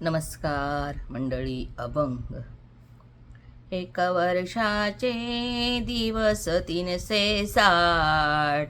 नमस्कार मंडळी. अभंग. एक वर्षाचे दिवस 360,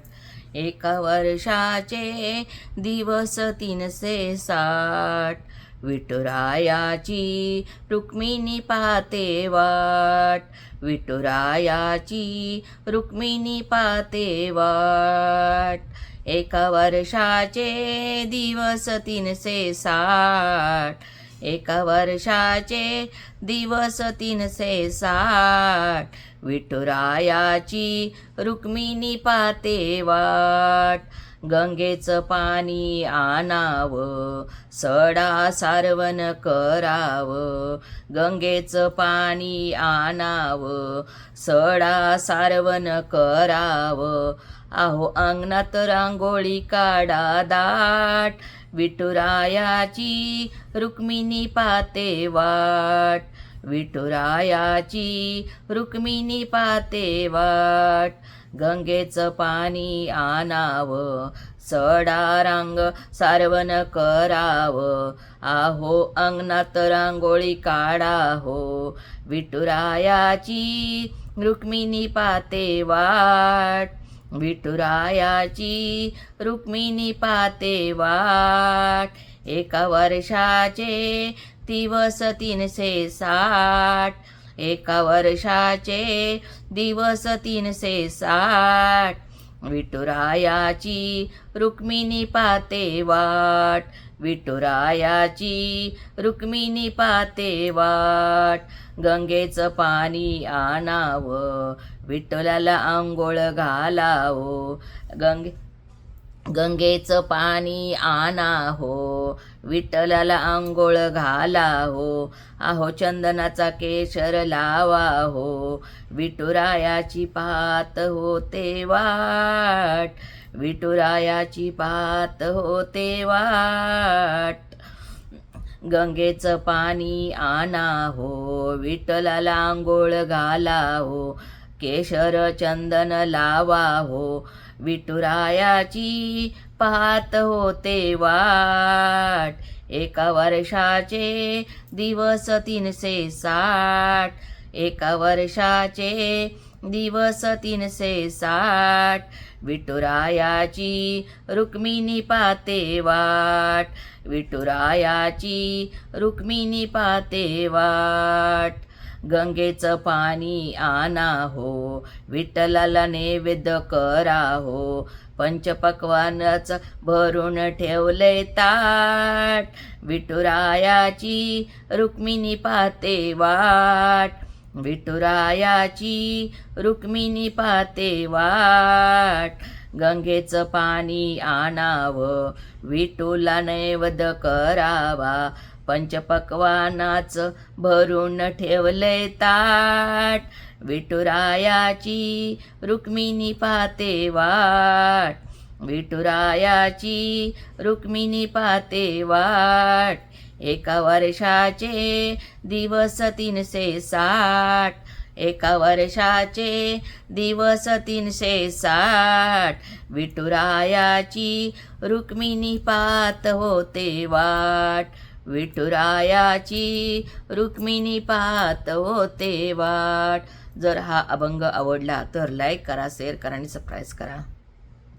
एक वर्षाचे दिवस 360. विठुरायाची रुक्मिणी पाहते वाट, विठुरायाची रुक्मिणी पाहते वाट. एक वर्षाचे दिवस 360, एक वर्षाचे दिवस 360. विठुरायाची रुक्मिणी पाहते वाट. गंगेचं पाणी आणावं, सडा सारवण करावं. गंगेचं पाणी आणावं, सडा सारवण करावं. आहो अंगणात रांगोळी काढा दाट, विठुरायाची रुक्मिणी पाहते वाट. विठुरायाची रुक्मिणी पाहते वाट. गंगेचं पाणी आणावं, सडा रांग सारवण करावं. आहो अंगणात रांगोळी काढा हो, विठुरायाची रुक्मिणी पाहते वाट. विठुरायाची रुक्मिणी पाहते वाट. एक वर्षाचे दिवस 360, एक वर्षाचे दिवस 360. विठुरायाची रुक्मिणी पाहते वाट. विठुरायाची रुक्मिणी पाहते वाट. गंगेचं पाणी आणावं, विठ्ठलाला अंघोळ घालावं. गंगेचं पाणी आणा हो, विठ्ठलाला अंघोळ घाला हो. आहो चंदनाचा केशर लावा हो, विठुरायाची पाहत होते वाट. विठुरायाची पाहत होते वाट. गंगेचं पाणी आणा हो, विठ्ठलाला अंघोळ घाला हो. केशर चंदन लावा हो, विठुरायाची पाहत होते वाट. एक वर्षाचे दिवस 360, एक वर्षाचे दिवस 360. विठुरायाची रुक्मिणी पाहते वाट. विठुरायाची रुक्मिणी पाहते वाट. गंगेचं पाणी आणा हो, विठ्ठलाला नैवेद्य करा हो. पंचपक्वान्नाचं भरून ठेवले ताट, विठुरायाची रुक्मिणी पाहते वाट. विठुरायाची रुक्मिणी पाहते वाट. गंगेचं पाणी आणावं, विठूला नैवेद्य करावा. पंचपक्वान्नाचं भरून ठेवले ताट, विठुरायाची रुक्मिणी पाहते वाट. विठुरायाची रुक्मिणी पाहते वाट. एक वर्षाचे दिवस 360, एक वर्षाचे दिवस 360. विठुरायाची रुक्मिणी पाहत होते वाट. विठुरायाची रुक्मिणी पाहत होते वाट. जर हा अभंग आवडला तर लाईक करा, शेअर करा आणि सबस्क्राईब करा.